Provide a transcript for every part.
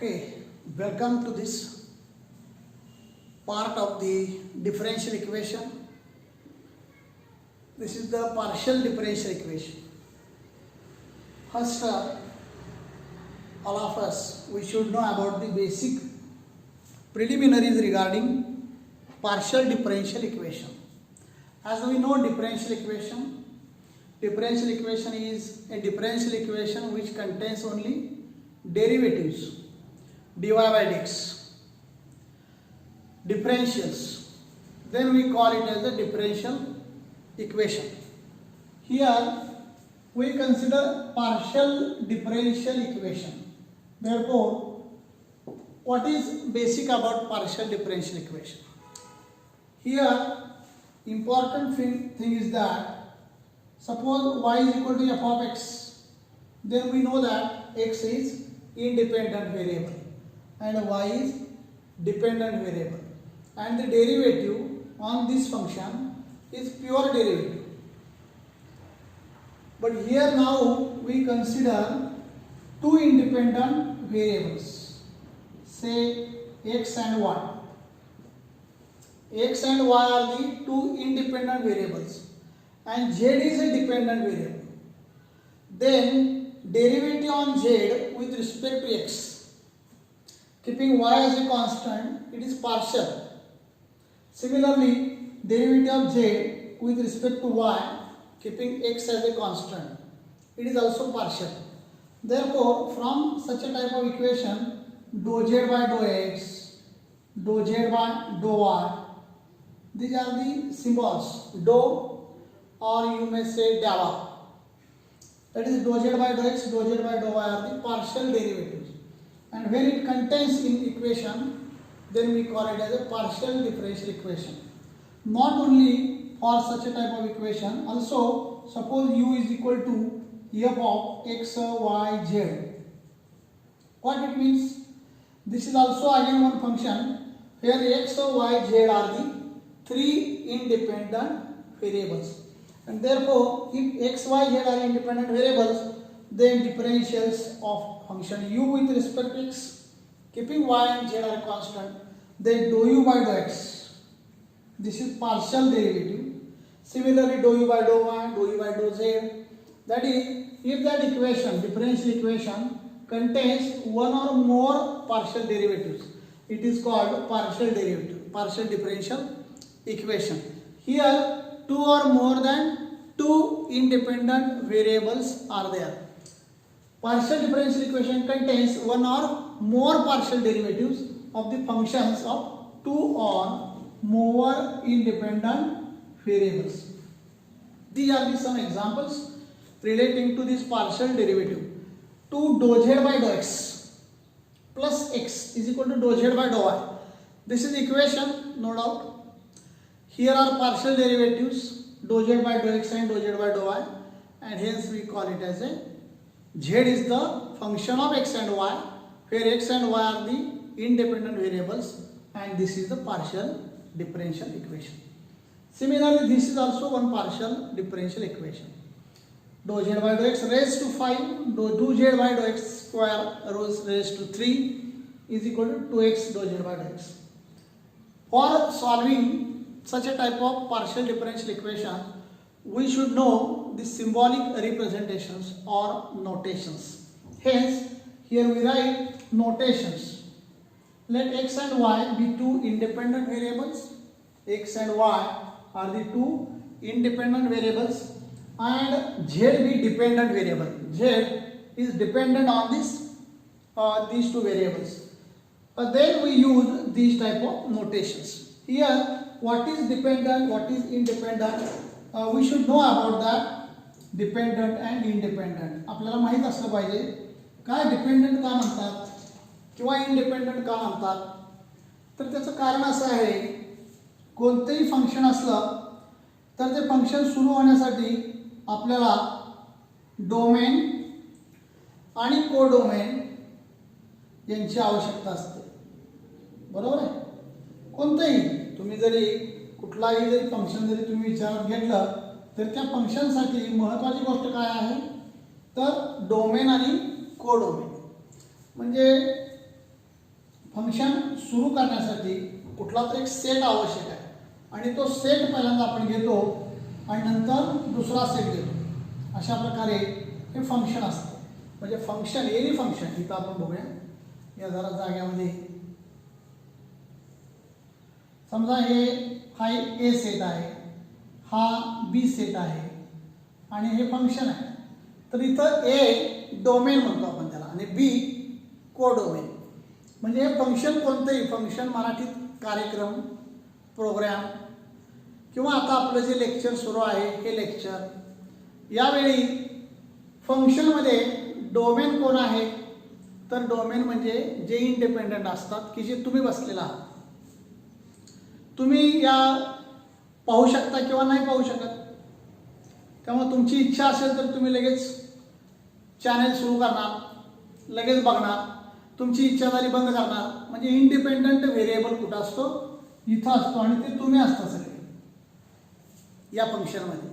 Okay, welcome to this part of the differential equation. This is the partial differential equation. First, all of us, we should know about the basic preliminaries regarding partial differential equation. As we know, differential equation is a differential equation which contains only derivatives, dy by dx, differentials. Then we call it as the differential equation. Here we consider partial differential equation. Therefore, what is basic about partial differential equation? Here, important thing is that suppose y is equal to f of x, then we know that x is independent variable and y is dependent variable, and the derivative on this function is pure derivative. But here now we consider two independent variables, say x and y. X and y are the two independent variables and z is a dependent variable. Then derivative on z with respect to x, keeping y as a constant, it is partial. Similarly, derivative of z with respect to y, keeping x as a constant, it is also partial. Therefore, from such a type of equation, dou z by dou x, dou z by dou y, these are the symbols, dou, or you may say dava. That is dou z by dou x, dou z by dou y are the partial derivatives. And when it contains in equation, then we call it as a partial differential equation. Not only for such a type of equation, also suppose u is equal to f of x, y, z. What it means? This is also again one function where x, y, z are the three independent variables. And therefore, if x, y, z are independent variables, then differentials of function u with respect to x, keeping y and z are constant, then dou u by dou x, this is partial derivative. Similarly, dou u by dou y, dou u by dou z, that is, if that equation, differential equation, contains one or more partial derivatives, it is called partial derivative, partial differential equation. Here, two or more than two independent variables are there. Partial differential equation contains one or more partial derivatives of the functions of two or more independent variables. These are some examples relating to this partial derivative. 2 dou z by dou x plus x is equal to dou z by dou y. This is the equation, no doubt. Here are partial derivatives, dou z by dou x and dou z by dou y, and hence we call it as a z is the function of x and y, where x and y are the independent variables, and this is the partial differential equation. Similarly, this is also one partial differential equation. Dou z by dou x raised to 5, dou z by dou x square raised to 3 is equal to 2x dou z by dou x. For solving such a type of partial differential equation, we should know the symbolic representations or notations. Hence, here we write notations. Let x and y be two independent variables. X and y are the two independent variables, and z be dependent variable. Z is dependent on these two variables. Then we use these type of notations. Here, what is dependent, what is independent, we should know about that dependent and independent. आपल्याला माहित असलं पाहिजे काय dependent का म्हणतात किंवा independent का म्हणतात. तर त्याचं कारण असं आहे, कोणतेही फंक्शन असलं तर ते फंक्शन सुरू होण्यासाठी आपल्याला डोमेन आणि कोडोमेन यांची आवश्यकता असते. बरोबर आहे? कोणतेही तुम्ही जरी कुठलाही जरी फंक्शन जरी तुम्ही विचारात घेतलं तर त्या फंक्शनसाठी महत्त्वाची गोष्ट काय आहे तर डोमेन आणि कोडोमेन. म्हणजे फंक्शन सुरू करण्यासाठी कुठला तरी एक सेट आवश्यक आहे आणि तो सेट पहिल्यांदा आपण घेतो आणि नंतर दुसरा सेट घेतो. अशा प्रकारे हे फंक्शन असतं. म्हणजे फंक्शन एनी फंक्शन इथं आपण बघूया या जरा जाग्यामध्ये. समजा हा ए सेट आहे, हा बी सेट आहे आणि हे फंक्शन आहे. तर इथं ए डोमेन म्हणतो आपण त्याला आणि बी कोडोमेन. म्हणजे हे फंक्शन कोणतंही फंक्शन मराठीत कार्यक्रम, प्रोग्राम किंवा आता आपलं जे लेक्चर सुरू आहे हे लेक्चर. यावेळी फंक्शनमध्ये डोमेन कोण आहे तर डोमेन म्हणजे जे इंडिपेंडंट असतात की जे तुम्ही बसलेला आहात. तुम्ही या पाहू शकता किंवा नाही पाहू शकत. त्यामुळे तुमची इच्छा असेल तर तुम्ही लगेच चॅनेल सुरू करणार, लगेच बघणार. तुमची इच्छा झाली बंद करणार. म्हणजे इंडिपेंडंट व्हेरिएबल कुठं असतो इथं असतो आणि ते तुम्ही असता सगळे या फंक्शनमध्ये.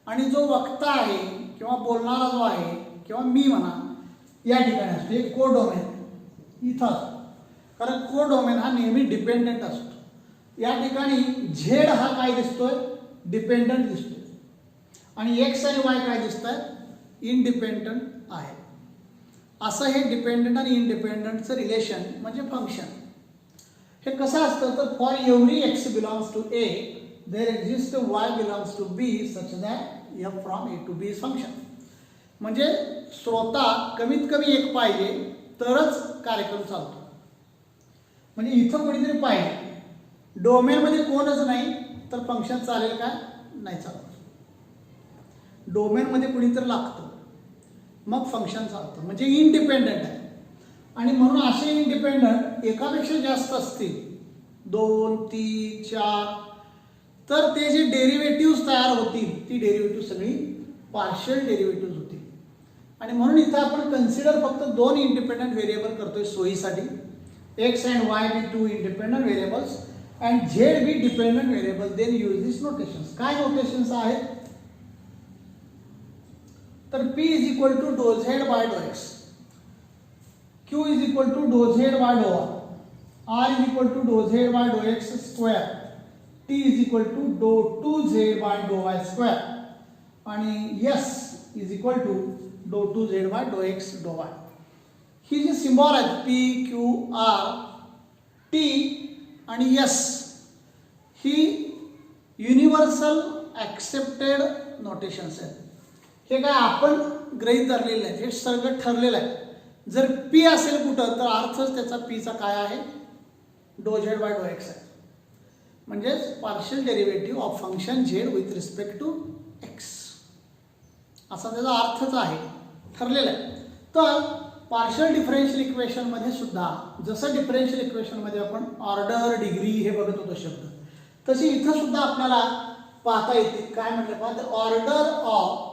आणि जो वक्ता आहे किंवा बोलणारा जो आहे किंवा मी म्हणा या ठिकाणी असतो. हे कोडोमेन इथं असतो. कारण कोडोमेन हा नेहमी डिपेंडंट असतो. या ठिकाणी झेड हा काय दिसतोय डिपेंडंट दिसतोय आणि एक्स आणि वाय काय दिसत आहे इंडिपेंडंट आहे. असं हे डिपेंडंट आणि इंडिपेंडंटचं रिलेशन म्हणजे फंक्शन. हे कसं असतं तर for every x belongs to A there exist y belongs to B such that f from A to B is function. म्हणजे श्रोता कमीत कमी एक पाहिजे तरच कार्यक्रम चालतो. म्हणजे इथं कोणीतरी पाहिजे. डोमेनमध्ये कोणच नाही तर फंक्शन चालेल का नाही चालत. डोमेनमध्ये कुणीतरी लागतं मग फंक्शन चालतं. म्हणजे इंडिपेंडंट आहे. आणि म्हणून असे इंडिपेंडंट एकापेक्षा जास्त असतील 2, 3, 4 तर ते जे डेरिव्हेटिव्ह तयार होतील ती डेरिव्हेटिव्ह सगळी पार्शियल डेरिव्हेटिव्ह होतील. आणि म्हणून इथं आपण कन्सिडर फक्त 2 इंडिपेंडंट व्हेरिएबल करतोय सोयीसाठी. X and y be 2 independent variables and z be dependent variable. Then use this notations. काय नोटेशन्स आहेत तर P is equal to do z by do x, Q is equal to do z by do R is equal to do z by do x square, T is equal to do 2z by do y square आणि S is equal to do 2z by do x डो Y. ही जी symbol आहेत P, Q, R, T आणि S ही universal accepted notations आहेत. हे काय आपण गृहीत धरलेले आहेत. हे सगळं ठरलेलं आहे. जर P असेल कुठं तर अर्थच त्याचा Pचा काय आहे डो झेड बाय डो एक्स आहे. म्हणजेच partial derivative of function z with respect to x असा त्याचा अर्थच आहे. ठरलेला आहे. तर पार्शियल डिफरन्शियल इक्वेशनमध्ये सुद्धा जसं डिफरन्शियल इक्वेशनमध्ये आपण ऑर्डर डिग्री हे बघत होतो शब्द तशी इथं सुद्धा आपल्याला पाहता येते. काय म्हटलं पाहता order of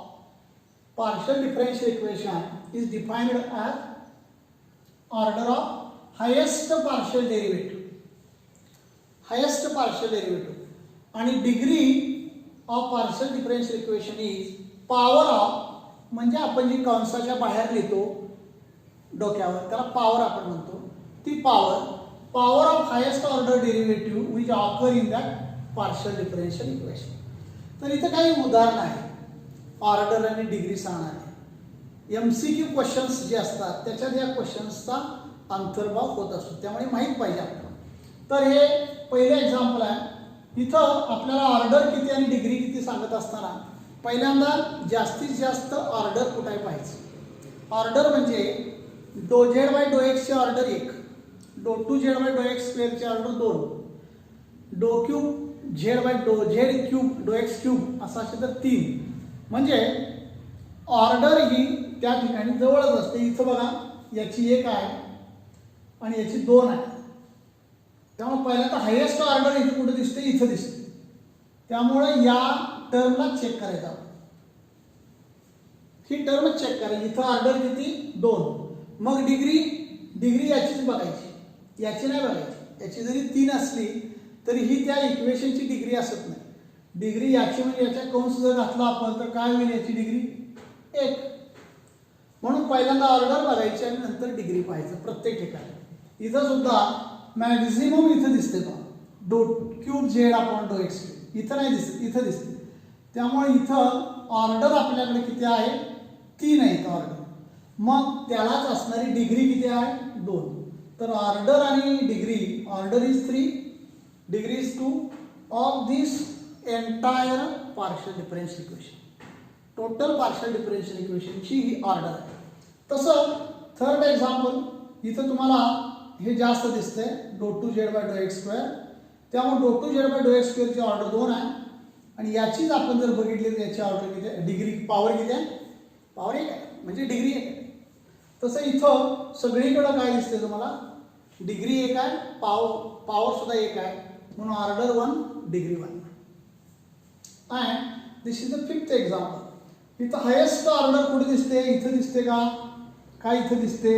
partial differential equation is defined as order of highest partial derivative. Highest partial derivative. आणि degree of partial differential equation is power of म्हणजे आपण जी कंसाच्या बाहेर लिहितो डोक्यावर त्याला पॉवर आपण म्हणतो. ती power of highest order derivative which occur in that partial differential equation. तर इथं काही उदाहरण आहे ऑर्डर आणि डिग्री सांगणारे. MCQ क्वेश्चन्स जे असतात त्याच्यात या क्वेश्चन्सचा अंतर्भाव होत असतो. त्यामुळे माहीत पाहिजे आपल्याला. तर हे पहिलं एक्झाम्पल आहे. इथं आपल्याला ऑर्डर किती आणि डिग्री किती सांगत असताना पहिल्यांदा जास्तीत जास्त ऑर्डर कुठे आहे पाहायचं. ऑर्डर म्हणजे डो झेड बाय डो एक्सची ऑर्डर 1, डो 2z बाय डो एक्स स्क्वेअरची ऑर्डर 2, डो क्यूब झेड बाय डो झेड क्यूब डो एक्स क्यूब असं असेल तर 3. म्हणजे ऑर्डर ही त्या ठिकाणी जवळच असते. इथं बघा याची 1 आहे आणि याची 2 आहे. त्यामुळे पहिल्यांदा हायेस्ट ऑर्डर इथे कुठे दिसते इथं दिसते. त्यामुळे या टर्मला चेक करायचं. ही टर्म चेक करायची. इथं ऑर्डर किती 2. मग डिग्री याचीच बघायची याची नाही बघायची. याची जरी 3 असली तरी ही त्या इक्वेशनची डिग्री असत नाही. डिग्री याची म्हणजे याच्या कंस जर घातला आपण तर काय होईल याची डिग्री 1. म्हणून पहिल्यांदा ऑर्डर बघायची आणि नंतर डिग्री पाहायचं प्रत्येक ठिकाणी. इथं सुद्धा मॅक्झिमम इथं दिसते का डो क्यूब झेड अपॉन डो एक्स क्यूब, इथं नाही दिसत, इथं दिसते. त्यामुळे इथं ऑर्डर आपल्याकडे किती आहे 3 आहे इथं ऑर्डर. मग त्यालाच असणारी डिग्री किती आहे 2. तर ऑर्डर आणि degree, order is 3, degree is 2 of this entire partial differential equation. Total partial differential इक्वेशनची ही ऑर्डर आहे. तसं थर्ड एक्झाम्पल, इथं तुम्हाला हे जास्त दिसतंय do two z by do x square. त्यामुळे do two z by do x स्क्वेअरची ऑर्डर 2 आहे आणि याचीच आपण जर बघितली तर याची ऑर्डर किती आहे, डिग्री पॉवर किती आहे, पॉवर 1 आहे, म्हणजे डिग्री 1 आहे. तसं इथं सगळीकडं काय दिसते तुम्हाला, डिग्री 1 आहे, पॉवर सुद्धा 1 आहे, म्हणून order 1 degree 1. And this is the fifth example. इथं हायेस्ट ऑर्डर कुठे दिसते, इथं दिसते का, काय इथं दिसते,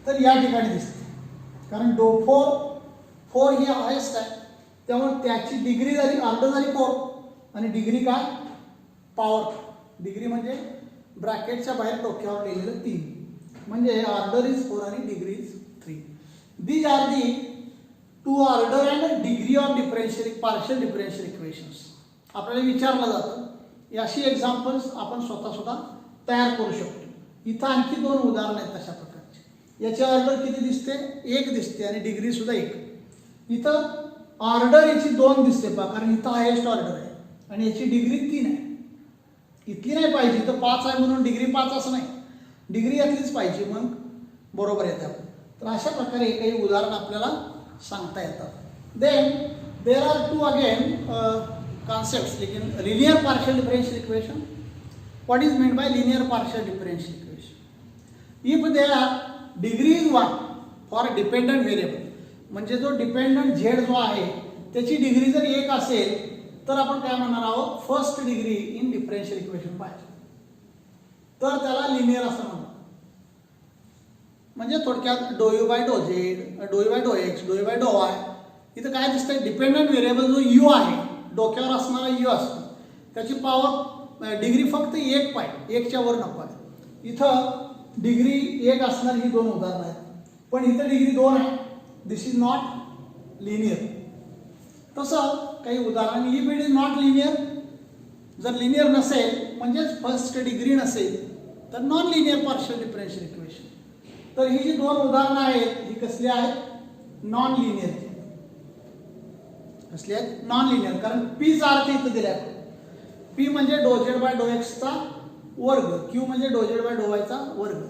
तर या ठिकाणी दिसते. कारण डो 4 ही हायेस्ट आहे, त्यामुळे त्याची डिग्री झाली, ऑर्डर झाली 4 आणि डिग्री काय, पॉवर. डिग्री म्हणजे ब्रॅकेटच्या बाहेर डोक्यावर लिहिलेलं 3, म्हणजे ऑर्डर इज 4 आणि degree is 3. These are the 2 order and degree of differential partial differential equations. आपल्याला विचारलं जातं, अशी एक्झाम्पल्स आपण स्वतः तयार करू शकतो. इथं आणखी 2 उदाहरणं आहेत तशा प्रकारचे. याची ऑर्डर किती दिसते, 1 दिसते आणि डिग्री सुद्धा 1. इथं ऑर्डर याची 2 दिसते पहा, कारण इथं हायेस्ट ऑर्डर आहे आणि याची डिग्री 3 आहे. इथली नाही पाहिजे, इथं 5 आहे म्हणून डिग्री 5 असं नाही, डिग्री यातलीच पाहिजे, मग बरोबर येतं. तर अशा प्रकारे काही उदाहरण आपल्याला सांगता येतात. Then there are 2 again concepts, लेकिन linear partial differential equation. What is meant by linear partial differential equation? If their degree is 1 for a dependent variable, म्हणजे जो डिपेंडंट झेड जो आहे त्याची डिग्री जर 1 असेल तर आपण काय म्हणणार आहोत, first degree in differential equation पाहिजे, तर त्याला लिनियर असं म्हणतात. म्हणजे थोडक्यात डो यू बाय डो झेड, डो यू बाय डो एक्स, डो यू बाय डो वाय. इथं काय दिसतंय, डिपेंडंट व्हेरिएबल जो यू आहे, डोक्यावर असणारा यू असतो, त्याची पॉवर डिग्री फक्त 1 पाहिजे, 1च्या वर नको आहे. इथं डिग्री 1 असणार ही 2 उदाहरणं आहेत, पण इथं डिग्री 2 आहे. दिस इज नॉट लिनियर. तसं काही उदाहरण, if it is not linear, जर लिनियर नसेल म्हणजेच फर्स्ट डिग्री नसेल तर non linear partial differential equation. तर ही जी 2 उदाहरणं आहेत ही कसली आहेत, नॉन लिनियर. कसली आहेत, नॉन लिनियर. कारण पीचा अर्थ इथं दिला आहे, पी म्हणजे डो झेड बाय डो एक्सचा वर्ग, क्यू म्हणजे डो झेड बाय डो वायचा वर्ग.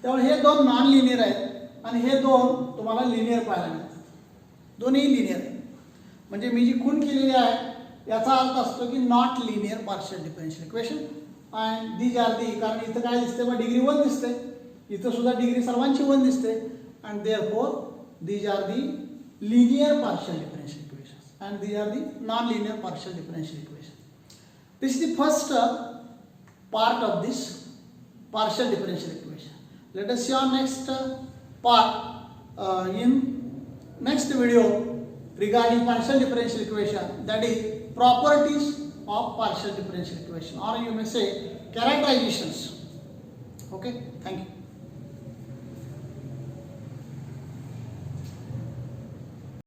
त्यामुळे हे 2 नॉन लिनियर आहेत आणि हे 2 तुम्हाला लिनियर पाहायला मिळतात. दोन्ही लिनियर आहेत. म्हणजे मी जी खूण केलेली आहे याचा अर्थ असतो की not linear partial differential equation. And these are the, कारण इथं काय दिसते बा, डिग्री 1 दिसते, इथं सुद्धा डिग्री सर्वांची 1 दिसते. And therefore these are the linear partial differential and these are the non-linear partial differential equation. This is the first part of this partial differential equation. Let us see our next part in next video regarding partial differential equation, that is properties of partial differential equation, or you may say characterizations. Okay, thank you.